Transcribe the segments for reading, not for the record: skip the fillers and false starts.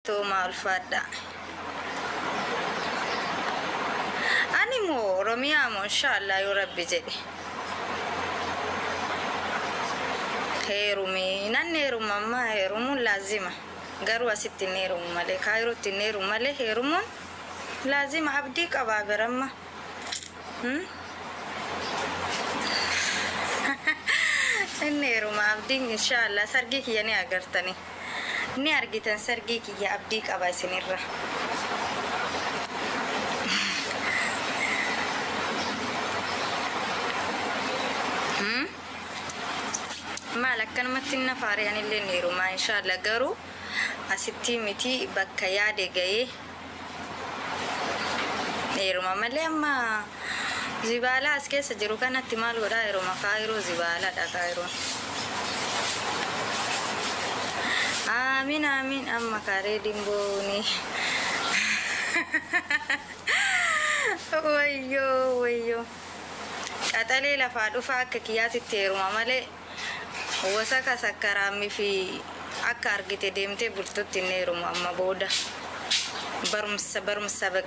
Toma ulfaadha. Ani moo Oromiyaa moo inshaallah yoo Rabbi jedhe. Heerumi nan heeruma amma heerumuun laazima. Garuu asitti hin heerumu malee Kaayirootti hin heerumu malee heerumuun laazima abdii qabaa biramma. Inni heeruma abdiin inshaallah sargii kiyya ni agartani. Ni argitan sargii kiyya abdii qaba isinirra. Maal akkanumatti na faariyaan illee ni heeruma inshaallah garuu asitti miti bakka yaade ga'ee heeruma malee amma zibaala as keessa jiru kanatti maal godhaa heeruma Kaayiroo zibaalaadha Kaayiroon. Amin amin amma kare dimboni. Wayyo. Qaxalee lafaa dhufa akka kiyyaatitti heeruma malee wasaka sakkaraamii fi akka argite deemtee bultutti hin heerumu amma booda. Barumsa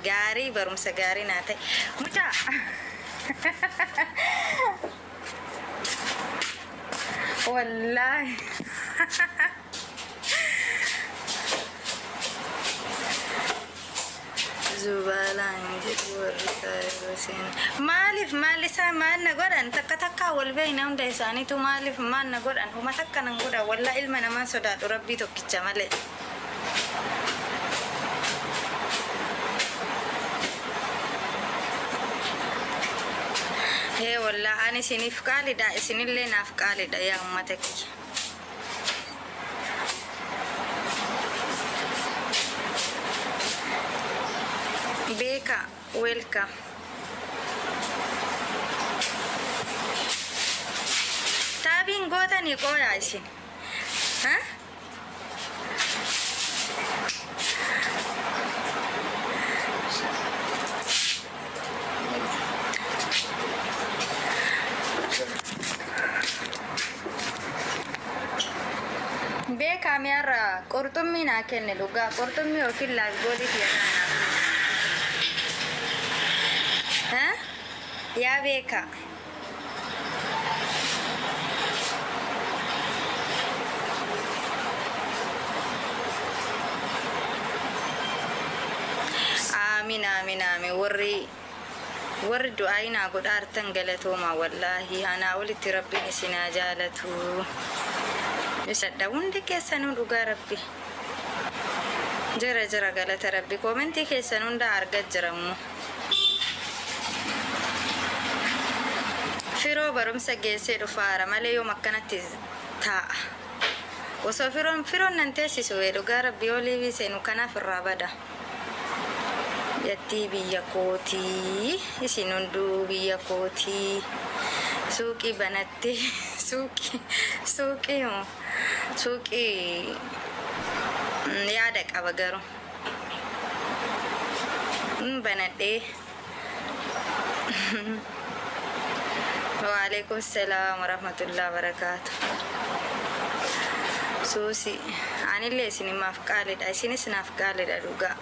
gaarii naa ta'e. Mucaa. Wallahi. Zubalaan jedhu warri Kaayiroo seenaa. Maaliif maal na godhan takka wal beeyna hunda isaaniitu maaliif maal na godhan huma takka nan godhan wallaa ilma namaa sodaadhu Rabbii tokkicha malee. Hee wallaa ani isiniif qaalidha isinillee naaf qaalidha yaa uummata kiyya. Beka, welcome. Tabin gota ni koya isin. Ha? Beka miara qurxummii naa kenne dhugaa qurxummii yookiin laasgoodii kiyannaa. Ya beka. Amin. Warri du'aayinaa godhaartan galatooma wallahi anaa walitti rabbiin isinaa jaalatu. Isadha hundi keessanuu dhugaa Rabbi. Jira galata Rabbi koomentii keessan hunda argaa jirammoo. Firoo barumsa geessee dhufaara malee yoo akkanatti taa'a. Osoo firoon nan teessisu dhugaa Rabbi olii seenu kanaaf irraa bada. Yattii biyya kootii isin hunduu biyya kootii suuqii banatti suuqii yaada qaba garuu banadhee. Waalaikum salam warahmatullahi wabarakatuh. Susi, anillee isinimaaf qaalidha isinis naaf qaalidha dhugaa.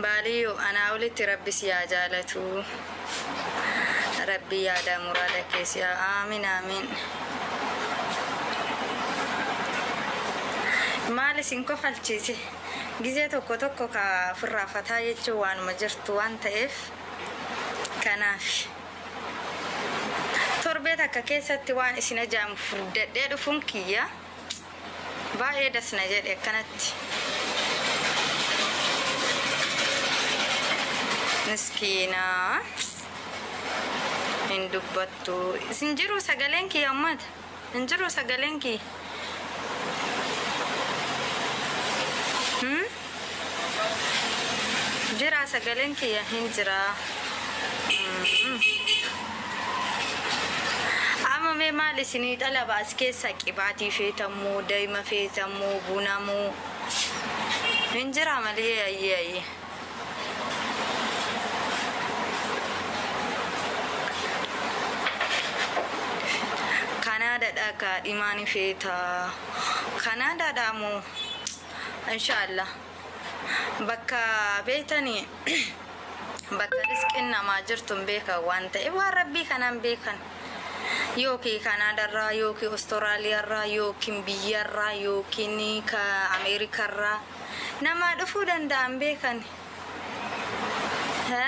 Baaliyo anaa walitti Rabbi si yaa jaalatu. Rabbi yaada muraada keessa amin. Maal isin kofalchiise gizee tokko ka firraafataa jechuun waanuma jirtu waan ta'eef kanaaf torbee takka keessatti waan isin ajaamu furdadhee dhufuun kiyya baay'ee dasna jedhe akkanatti. Miskiinaa hin dubbattu isin jiru sagaleen kiyya ummata hin jiru sagaleen kiyya. Jira sagaleen kiyya hin jira. Amma mee maal isinii dhalaba as keessa qibaatii feetamuu daa'ima feetamuu bunamuu hin jira malee ayye. ka imani feta Kanada damu inshallah bakka beetani bakka riskin nama jirtum beka wanta waan rabbi kanan bekan yoki Kanada ra yoki Australia ra yoki biyya ra yoki ni ka Amerika ra nama dhufu danda'an bekan ha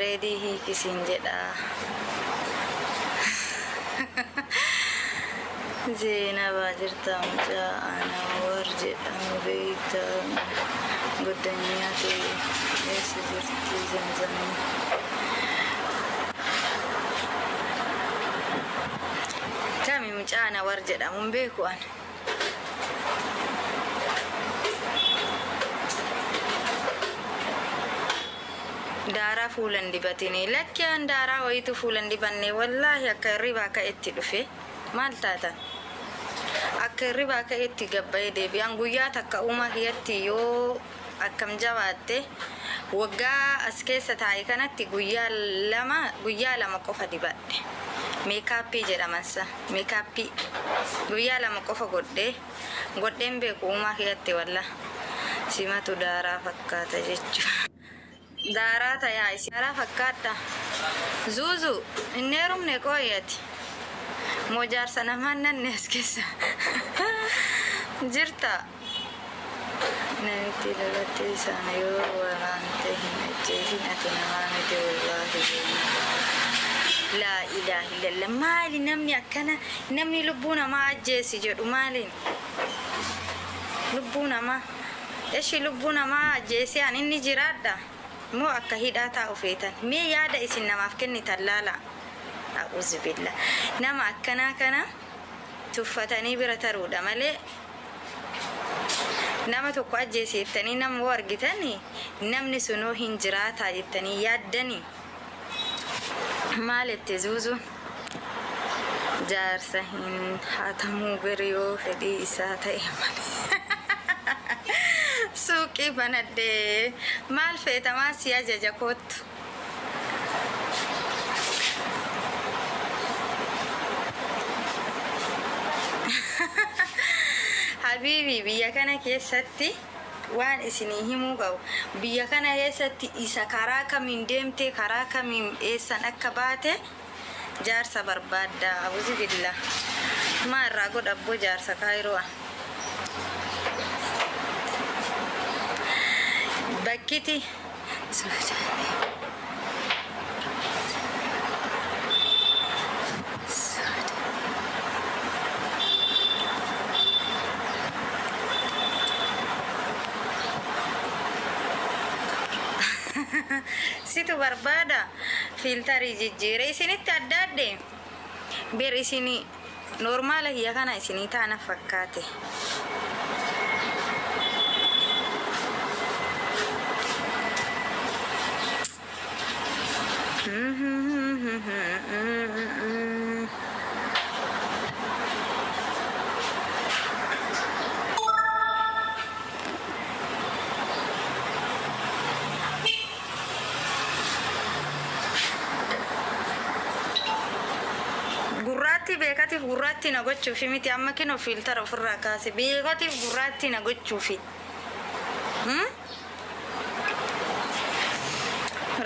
ready hiikisin jedha Zainaba jirta mucaa Anwar jedhamu beekta goddanyaa ta'e eessa jirti Zamzamii kami mucaa Anwar jedhamu beeku an Dara fuulan dibatini lakkiyaan daaraa wayitu fuulan dibanne wallahi akka ribaa ka itti dhufe maal taatan akka ribaa ka itti gabbaye deebi'an guyyaa takka uumaa kiyyatti yoo akkam jabaatte waggaa as keessa taa'e kanatti guyyaa lama qofa dibadhe meekaappii jedhamansa meekaappii guyyaa lama qofa godheen beeku uumaa kiyyatti walla simatu daaraa fakkaata jechuudha Dara taya isi dara fakkaata Zuzu inneerumne qoyati mojar sana mannan neskesa jirta namiti lalatti sana yoo waraante hinajjeesin ati namaamite wallahi la ilaha illallah maali namni akkana namni lubbuu namaa ajjeesi jedhu maaliin lubbuu namaa eshi lubbuu namaa ajjeesi an inni jiraadha Mo akka hidhataa ufeetan mee yaada isin namaaf kennitan laala a'uuzu billah nama akkanaa kana tuffatanii bira taruudha malee nama tokko ajjeeseettanii nama argitanii namni sunoo hin jiraataa jettanii yaaddanii maalitti Zuuzuun jaarsa hin hatamuu biriyoo fedhii isaa ta'e malee Suuqii banadde maal feetamaa si ajaja kottu Habibi biyya kana keessatti waan isinii himuu qabu biyya kana keessatti isa karaa kamiin deemte karaa kamiin eessan akka baate jaarsa barbaadda a'uuzu billah maarraa godhabbo jaarsa Kaayiroo Bakkiti situ barbaada filtarii jijjiire isinitti addaadde bir isini normaala hiya kana isinii taana fakkaate Gurratti beekatiif gurratti na gochuufi miti amma kino filtara ofirraa kaase beekatiif gurratti na gochuufi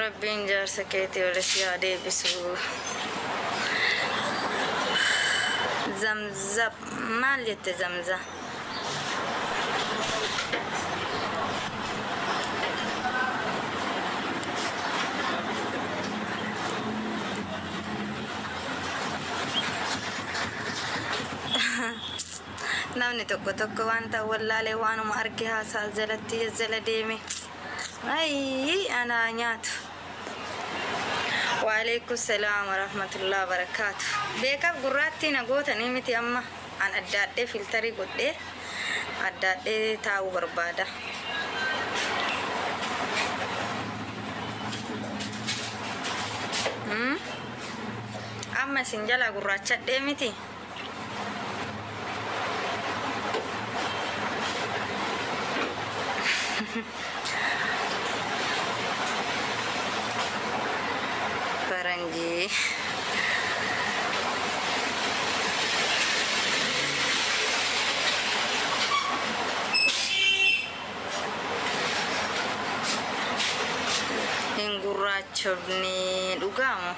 Rabbiin jaarsa keetii olis yaa deebisu Zamzam maal jette Zamzam namni tokko wanta wallaalee waanuma arge haasaa jalatti jala deeme ay ana nyaatu Waalaikum salam warahmatullahi wabarakatuh beekaf gurraatti nagootanii miti amma an addaadhee filtarii godhee addaadhee taa'uu barbaada amma isin jala gurraachadhee miti Farangi gurraachofni dhugaamu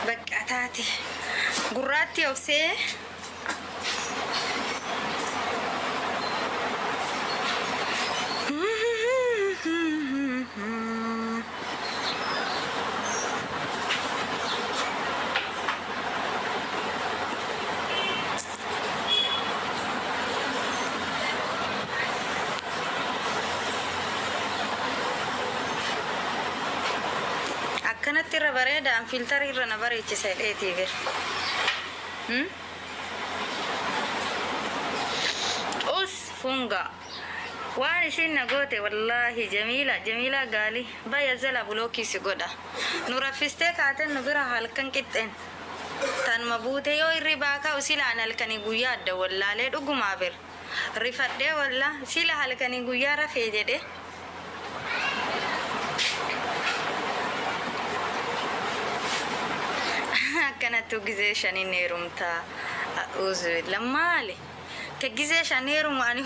bakka taate gurraatti obsee akkanatti irra bareedaan filtarii irra na bareechisa dheetii bir us funga waan isin na goote wallahi jamiila gaali baya zala bulookisi godha nu raffistee kaaten nu bira halkan qixxeen tan mabuute yoo irri baakaa usilaan halkanii guyyaa adda wallaalee dhugumaa bir rifadhee walla sila halkanii guyyaa rafee jedhe akkanattu gizee shaniin heerumtaa uzu lammaale ka gizee shan heerumaani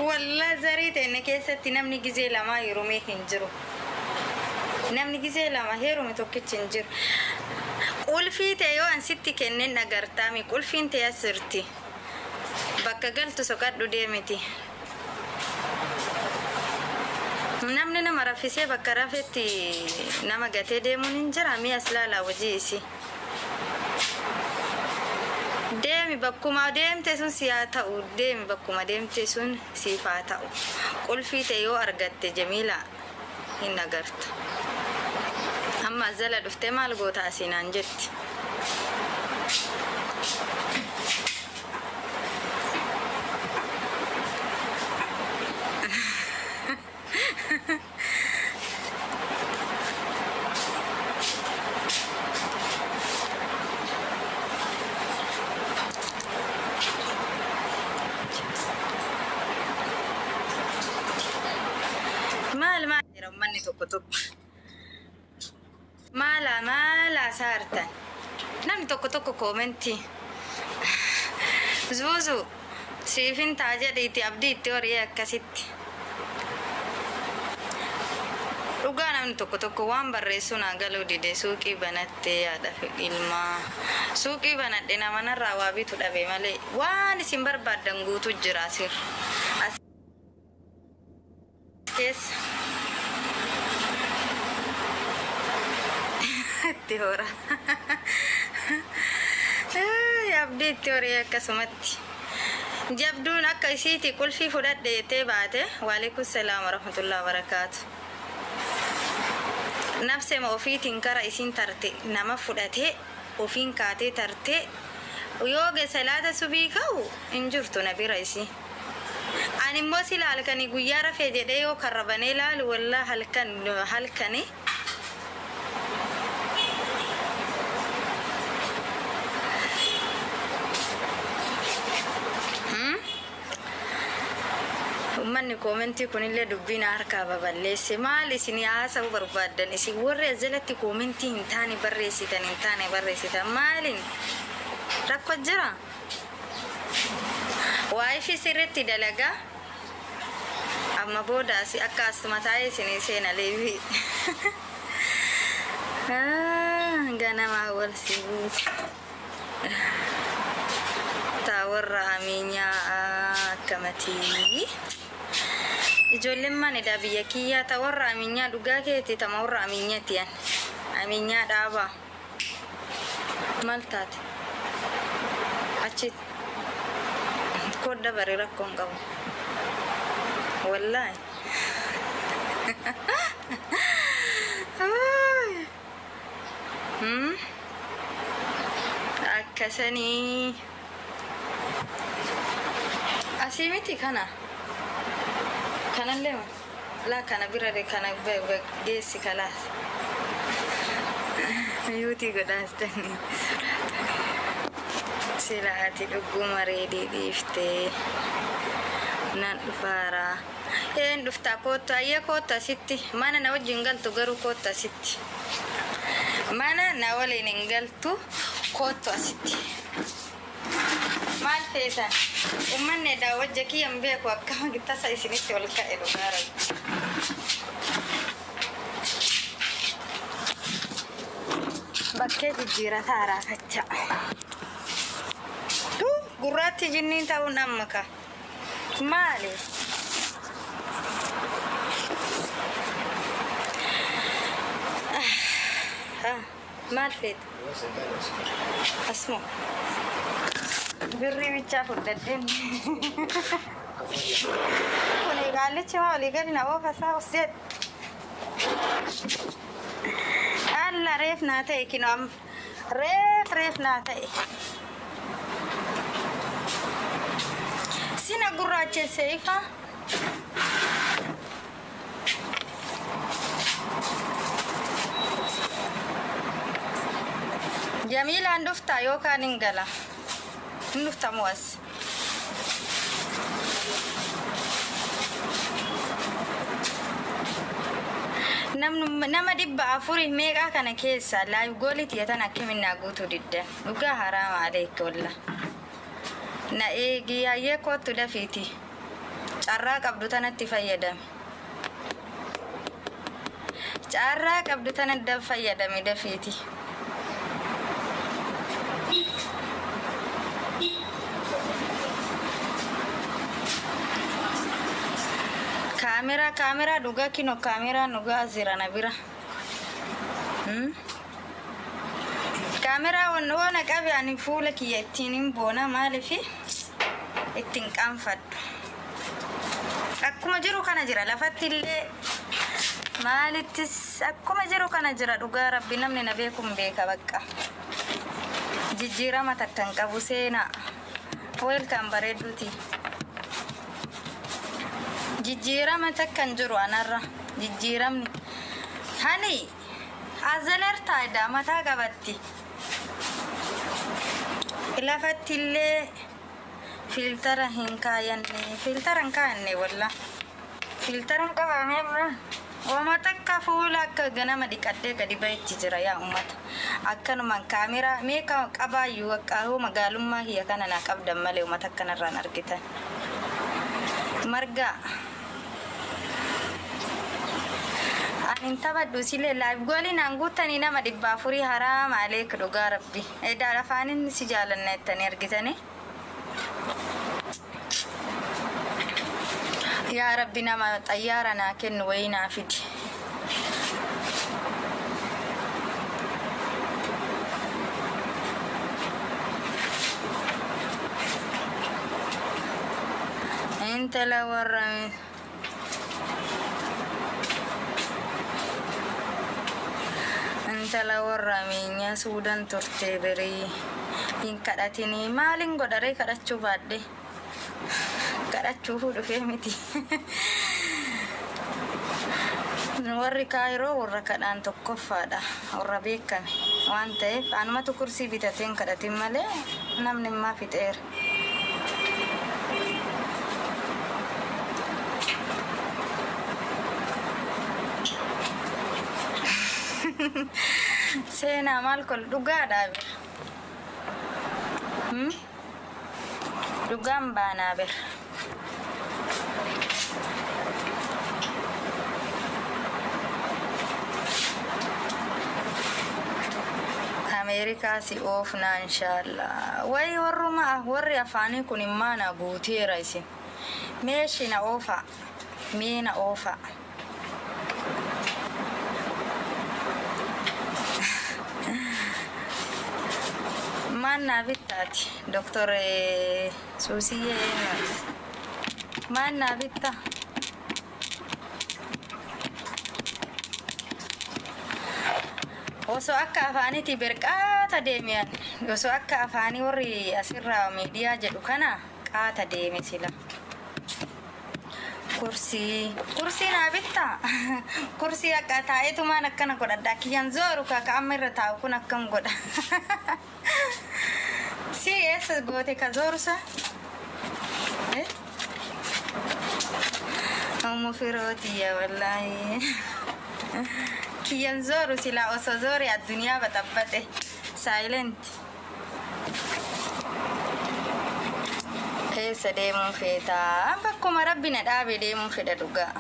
walla zarii teenne keessatti namni gizee lamaa heerumee hin jiru namni gizee lama heerume tokkichi hin jiru qulfii ta'e yoo an sitti kenneen nagartaami qulfiin ta'e asirti bakka galtu soqadhu deemiti namni nama raffisee bakka rafetti nama gatee deemuun hin jira mi'as laalaa hojii isi deemi bakkuma deemte sun siyaa ta'u deemi bakkuma deemte sun siifaa ta'u qulfii ta'e yoo argatte jamiila hin agarta amma zala dhuftee maal goota asinaan jetti maal manni tokko maala saartan namni tokko koomenti zuuzu siifin taa jedhiiti abdii itti horii akkasitti dhugaa namni tokko waan barreessu naa galuu dide suuqii banattee yaada ilmaa suuqii banadhe namanarraa waa bitu dhabe malee waan isin barbaaddan guutu jira asir as keessa hora abdii itti horii akkasumatti jabduun akka isiiti qulfii fudhadheetee baate waalaikum salaam warahmatullahi wabarakaatu nafsema ofiitiin kara isin tarte nama fudhatee ofiin kaatee tarte yoo salaata subii ka'u hin jirtu na bira isi ani immoo sila halkanii guyyaa rafee jedhee yoo karrabanee laalu wallaa halkanii manni koomenti kunillee dubbiin harkaa baballeesse maal isin haasa'uu barbaaddan isin warri jalatti koomentii hin taane barreessitan maalin rakko jira waayifi sirritti dalagaa amma boodaasi akka asuma taa'ee isin seena leefi ganamaa wal sibuuti taawarra aminyaa akkamatii ijoolleen manidha biyya kiyyaa tawarra aminyaa dhugaa keeti tamawarra aminyaatiyan aminyaa dhaabaa maal taate achit kodda bari rakkoon qabu wallaahi akkasanii asii miti kana lema la kana birare kana geessi kalaas yuutii godhaastani sila ati dhugguma reedii dhiiftee nan dhufaaraa een dhuftaa koottu ayyee koottu asitti mana na wajjin galtu garuu koottu asitti mana na waliin hin galtu koottu asitti maal feetan ummanne daawwajja kiyyan beeku akkama gittasa isinitti ol ka'e dhugaara. Bakkee jijjiirataa raafachaa. Gurraatti jinniin ta'uun amma ka. Maali? Maal feet? Asmo. Birrii bichaa fudhadheen. Kun eegaallichi maa olii gadi na oofasaa usseet. Alla reef naa ta'e kino amma. Reef naa ta'e. Sina gurraachessee ifa. Jamiilaan dhuftaa yookaan hin gala? Hin dhuftamu as. Nama 400 meeqaa kana keessa laayif goolii xiyatan akkamiin guutuu diddan. Dhugaa haraama aleekki walla. Na eegi hayyee kootu dafiiti. Carraa qabdu tanatti fayyadame. Carraa qabdu tanatti fayyadame dafiiti. Kamera dhugaa kino kamera dhugaa asirana bira. Kamera wanna qabe ani fuula kiyya ittiin boona maaliifi ittiin qaanfadhu. Akkuma jiru kana jira lafatti illee maalittis akkuma jiru kana jira dhugaa rabbi namni na beekuun beeka bakka. Jijjiirama takkan qabu seenaa. Welcome bareeduuti. Jijjiirama takkan jiru anarra. Jijjiiramni. Hani azalertaa ida mataa qabatti. Lafatti illee filtara hin kaayanne. Filtara hin kaayanne walla. Filtara hin qabamee bira. Wama takka fuula akka ganama dhiqadhee gadi bahetti jira yaa ummata. Akkanumaan kaameraa meeqa qabaayyuu akka magaalummaa hiyya kana na qabdan malee ummata akkanarraan argitan. Marga. Anin tabaddu sile live goolii naan guuttanii nama 400 haraama aleek dhugaa rabbi. Edaa lafaanin si jaalanna jettanii argitanii. Yaa rabbi nama xayyaara naa kennu wayii naa fidi. Intala warrame. Intala warramenya Suudaan turtee birii. Hin kadhatini maalin godharee kadhachuu baadde. Kadhachuu dhufee miti. Warri Kaayiroo warra kadhaan tokkoffaadha. Warra beekame waan ta'eef anumatu kursii bitateen kadhatin malee namni immaa fixeera. Seenaa maal kol dhugaadhaa bira. Dhugaan baanaa bira. Ameerikaa si oofnaa inshaallah. Wayi warri afaanii kun immaana guuteera isin. Meeshi na oofa. Mee na oofa. Mana bitati Dr. Susiye mana bitta oso akka afaaniti berqaata deemiyan oso akka afaanii warri asirraa miidiyaa jedhu kana qaata deeme sila kursi na bitta kursi akka taa'etu maan akkana godhadha kiyyan zooru ka amma irra taa'u kun akkam godha si esa goote ka zoorusa Omo firoti ya wallahi kiyyan zooru sila oso zoori addunyaa batabbate silent eessa deemuun feetaa? Bakkuma rabbi na dhaabe deemuun fedha dhugaa.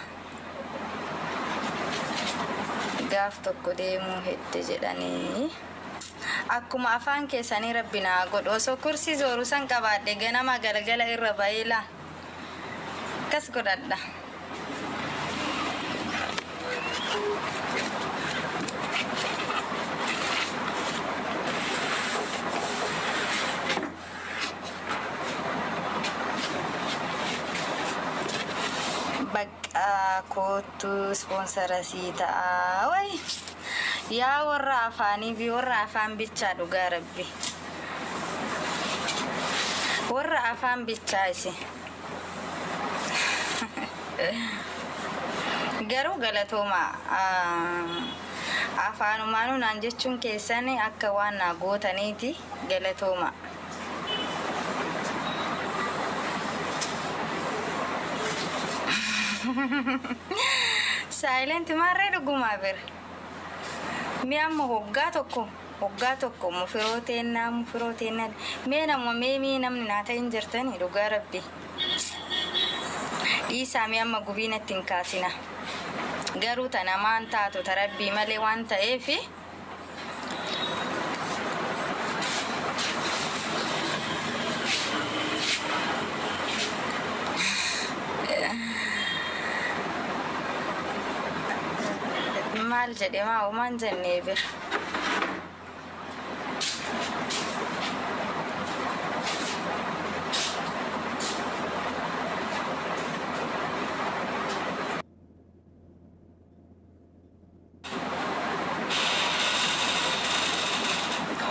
Gaaf tokko deemuu hedde jedhanii akkuma afaan keessanii rabbi naa godhu. Osoo kursii zooru san qabaadhe ganama galgala irra baay'ila kas godhadha. Bakka kootu sponsora sii ta'a. Way yaa warra afaanii fi warra afaan bichaa dhugaa rabbi. Warra afaan bichaa isi. Garuu galatooma afaanumaanuu naan jechuun keessan akka waan naa gootaniiti galatooma. Silent marree dhugumaa bira. Mi amma hoggaa tokko mufirooteennaa mee namuma mee namni naa ta'in jirtanii dhugaa rabbi. Dhiisaa mi amma gubiinatti hin kaasina. Garuu tana maan taatu tarabbii malee waan ta'eefi maal jedhe maa umaan jennee bira.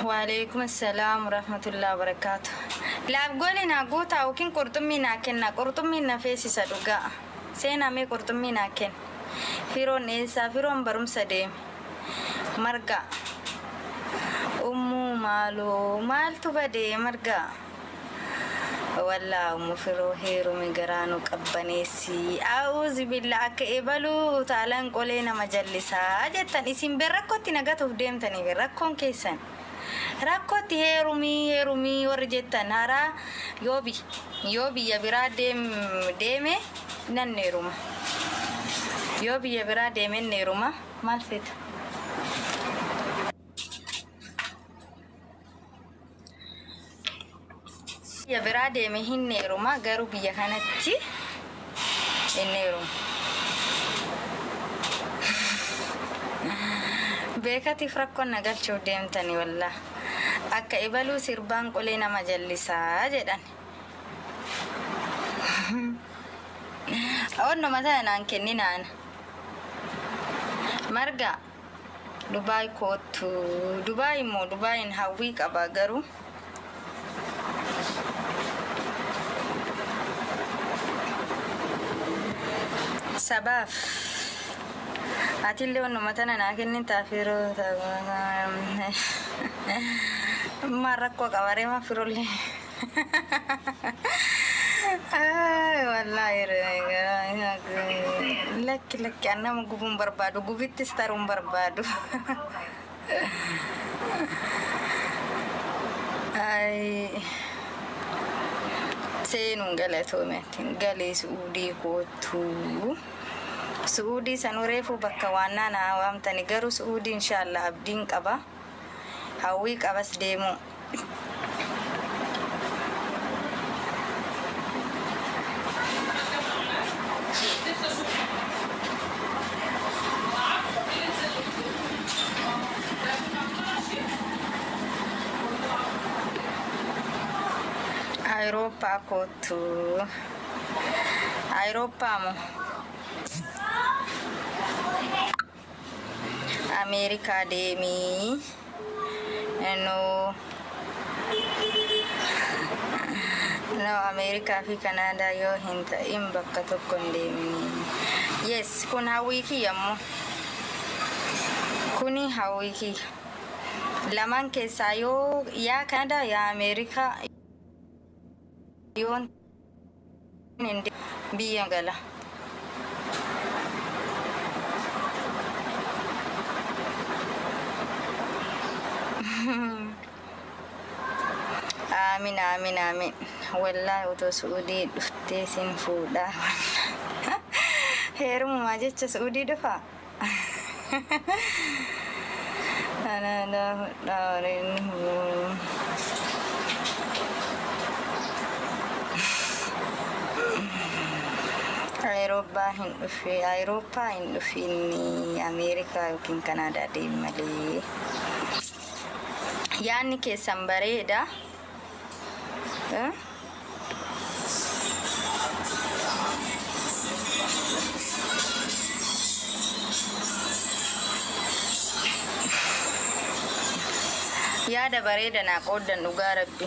وعليكم السلام ورحمة الله وبركاته. لا بقولنا قوتا وكين قرطمينا كنا قرطمينا فيسي صدقاء سينا مي قرطمينا كن فيرون إيسا فيرون برم سديم مرقا أمو مال تبدي مرقا والله أمو فيرو هيرو ميقرانو قبانيسي أعوذ بالله كإبالو تعالان قولينا مجلسا أجتن اسم برقوتي نغاتو ديمتني برقون كيسان rakkooti heerumii warri jettan hara yoo biyya biraa deeme nan neeruma. Yoo biyya biraa deeme neeruma maal feta? Biyya biraa deeme hin neeruma garuu biyya kanatti hin neeruma. Beekatiif rakkoon nagalchuu deemtani wallah. Akka ibaluu sirbaan qolee nama jallisaa jedhan. Onno mataa naan kenninaan. Marga Dubaay kootu. Dubaay immoo Dubaayin hawwii qaba garuu. Sabaaf Atillee onno mataa naa kennin taafiroo Marrakkoo qabaree ma firollee. Wallahi lakki annama gubuun barbaadu gubittis taruun barbaadu. Seenuun galatoomeetiin galee Suudii kootu. Suudii sanuu reefu bakka waannaa naa waamtani garuu Suudii inshaallah abdiin qaba. Hawwii qabas deemu. Aeroppaa kootu. Aeroppaa moo Amerikaa deemii. No Amerikaa fi Kanaadaa yoo hin ta'in bakka tokko hin deemini. Yes, kun hawwii kiyya ammoo. Kuni hawwii kiyya. Lamaan keessaa yoo yaa Kanaadaa yaa Amerikaa yoo biyya gala. Amin. wallahi utuu Suudii dhuftee sin fuudha. Heerumaa jecha Suudii dhufa. Anaa dhaarin Awurooppaa hin dhufin Ameerikaa yookiin Kanaadaa deemi malee. Yaanni keessan bareeda. Yaada bareeda naa qooddan dhugaa Rabbi.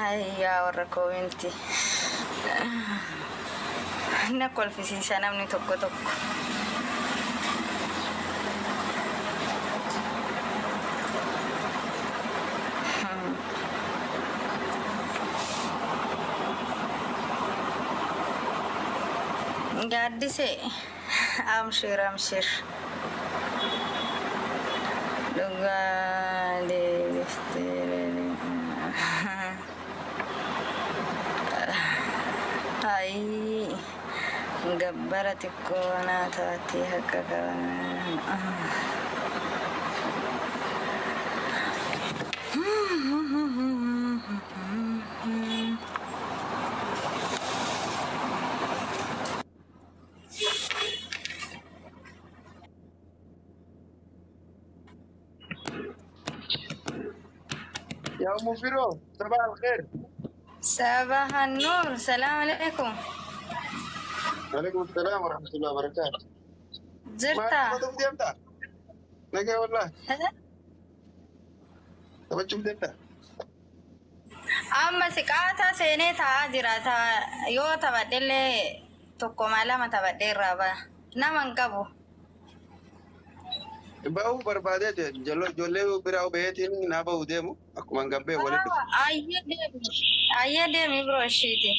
Ayyaa warra koomenti na kolfisiisa namni tokko tokko. Gaaddise amshir dhugaa deebiftee ay gabbara xiqqoo naa taatee akka يا أم فيرو صباح الخير. صباح النور. السلام عليكم. وعليكم السلام ورحمة الله وبركاته. زرتا ما تبدي أمتى؟ نجا والله. تبغى أمتى؟ amma siqaata seenee taa'aa jira. Yoo taphadhellee tokkoma lama taphadhee irraa ba'a. Nama hin qabu. Bahu barbaadee ijoollee biraa beetiin naa bahu deemu akkuma gabbee walitti. Ayyee deemi biroo ishiiti.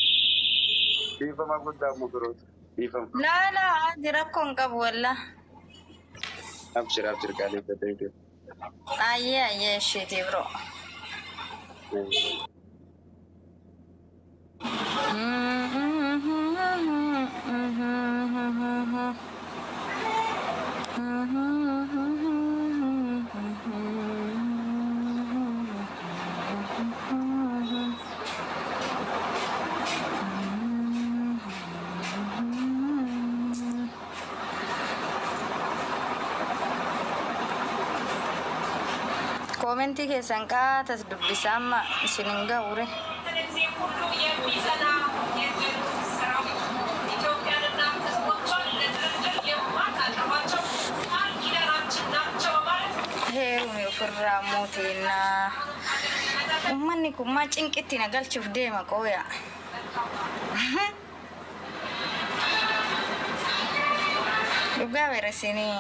Dhiifama guddaa mu biroo. Dhiifama. Laa jira akkoo hin qabu walla. Abshir qaalee ta'e. Ayyee ishiiti biroo. Komentii keessan qaatas dubbisaa amma isin hin ga'ure. Heerumi ofirraa mootiinaa. Uummanni kun maa cinqitti na galchuuf deema qooya. Dhugaa beresinii.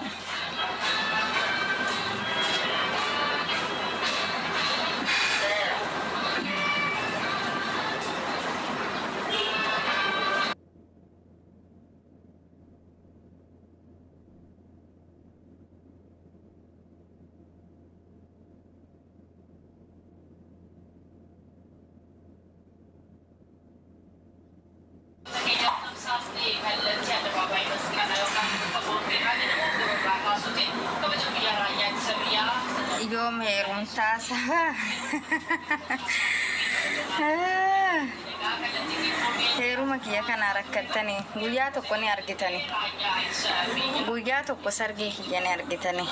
Yoom heerumtaa saba. Heeruma kiyya kana rakkattanii guyyaa tokko ni argitani. Guyyaa tokko sargee kiyya ni argitani.